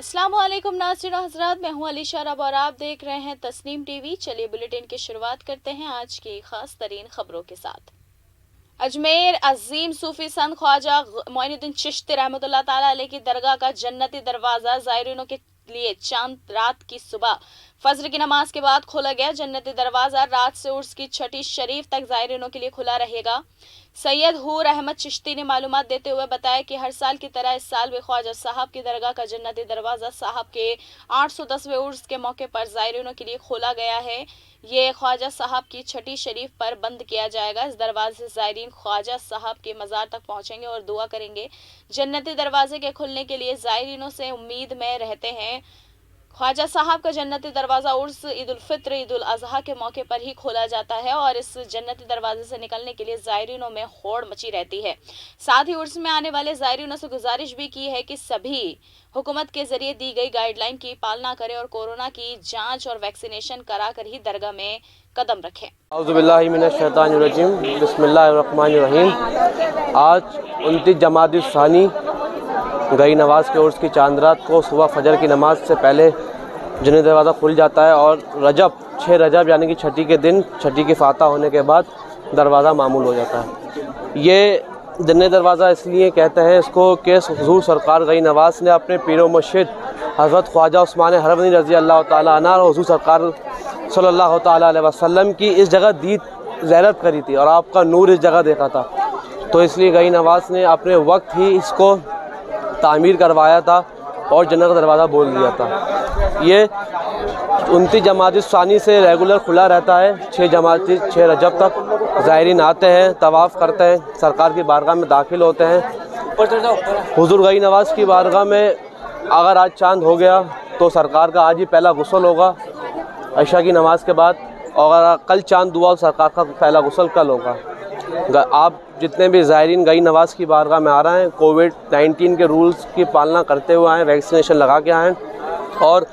अस्सलाम वालेकुम नाज़रीन हज़रात, मैं हूं अली शारब और आप देख रहे हैं तस्नीम टीवी। चलिए बुलेटिन की शुरुआत करते हैं आज की खास तरीन खबरों के साथ। अजमेर अजीम सूफी संत ख्वाजा मोइनुद्दीन चिश्ती रहमतुल्लाह ताला अलैह की दरगाह का जन्नती दरवाज़ा ज़ायरीनों के लिए चांद रात की सुबह फजर की नमाज के बाद खोला गया। जन्नती दरवाज़ा रात से उर्स की छठी शरीफ तक ज़ायरीनों के लिए खुला रहेगा। सैयद हूर अहमद चिश्ती ने मालूमात देते हुए बताया कि हर साल की तरह इस साल भी ख्वाजा साहब की दरगाह का जन्नती दरवाज़ा साहब के 810वें उर्स के मौके पर ज़ायरीनों के लिए खोला गया है। ये ख्वाजा साहब की छठी शरीफ पर बंद किया जाएगा। इस दरवाजे से ज़ायरीन ख्वाजा साहब के मज़ार तक पहुंचेंगे और दुआ करेंगे। जन्नती दरवाजे के खुलने के लिए ज़ायरीनों से उम्मीद में रहते हैं। ख्वाजा साहब का जन्नती दरवाज़ा उर्स ईद उल फित्र ईद उल अज़हा के मौके पर ही खोला जाता है और इस जन्नती दरवाजे से निकलने के लिए ज़ायरीनों में होड़ मची रहती है। साथ ही उर्स में आने वाले ज़ायरीनों से गुजारिश भी की है कि सभी हुकूमत के जरिए दी गई गाइडलाइन की पालना करें और कोरोना की जांच और वैक्सीनेशन कराकर ही दरगाह में कदम रखें। औज़ुबिल्लाहि मिनश्शैतानिर्रजीम, बिस्मिल्लाहिर्रहमानिर्रहीम। आज 29 जमादी सानी गई नवाज के उर्स की चांद रात को सुबह फजर की नमाज से पहले जन्नती दरवाज़ा खुल जाता है और 6 रजब यानी कि छठी के दिन छठी की फातह होने के बाद दरवाज़ा मामूल हो जाता है। ये जन्नती दरवाज़ा इसलिए कहते हैं इसको कि हुज़ूर सरकार गई नवाज ने अपने पीर व मुर्शिद हज़रत ख्वाजा उस्मान हरवनी रज़ी अल्लाह ताला अन्हु और हुज़ूर सरकार सल्लल्लाहु ताला अलैहि वसल्लम की इस जगह दीद ज़ियारत करी थी और आपका नूर इस जगह देखा था, तो इसलिए गई नवाज ने अपने वक्त ही इसको तामीर करवाया था और जन्नत का दरवाज़ा बोल दिया था। ये 29 जमादी सानी से रेगुलर खुला रहता है। 6 रजब तक ज़ायरीन आते हैं, तवाफ़ करते हैं, सरकार की बारगाह में दाखिल होते हैं। हुज़ूर गई नवाज़ की बारगाह में अगर आज चांद हो गया तो सरकार का आज ही पहला गुस्ल होगा इशा की नमाज़ के बाद, और अगर कल चांद हुआ तो सरकार का पहला गुस्ल कल होगा। आप जितने भी ज़ायरीन गई नवाज़ की बारगाह में आ रहे हैं कोविड-19 के रूल्स की पालना करते हुए आएँ, वैक्सीनेशन लगा के आएँ और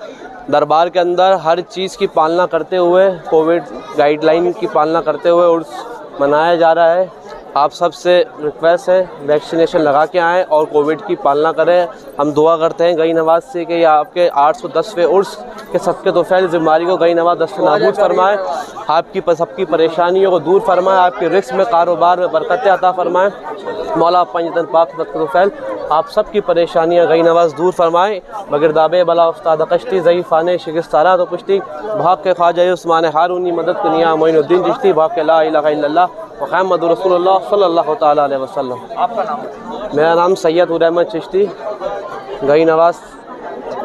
दरबार के अंदर हर चीज़ की पालना करते हुए कोविड गाइडलाइन की पालना करते हुए उर्स मनाया जा रहा है। आप सबसे रिक्वेस्ट है वैक्सीनेशन लगा के आएँ और कोविड की पालना करें। हम दुआ करते हैं गई नवाज़ से कि आपके 810वें उर्स के सबके तो फैल बीमारी को गई नवाज़ दस्त नाबूद फरमाए, आपकी सबकी परेशानियों को दूर फरमाए, आपके रिस्क में कारोबार में बरकतें अता फरमाए। मौला पंजतन पाक सबके तो फैल आप सबकी परेशानियाँ गई नवाज़ दूर फरमाए। बगैर दाबे बला उस्ताद कश्ती ज़ईफ़ाने शिकस्तारा तो पुश्ती भाग के ख्वाजा उस्मान हारूनी मदद के निया मोइनुद्दीन चिश्ती भाग के ला इलाहा इल्लल्लाह मुहम्मद रसूलुल्लाह सल्लल्लाहु ताला अलैहि वसल्लम। आपका नाम? मेरा नाम सैयद हूर अहमद चिश्ती, गई नवाज़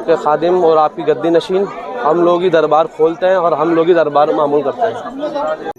के खादिम और आपकी गद्दी नशीन। हम लोग ही दरबार खोलते हैं और हम लोग ही दरबार मामूल करते हैं।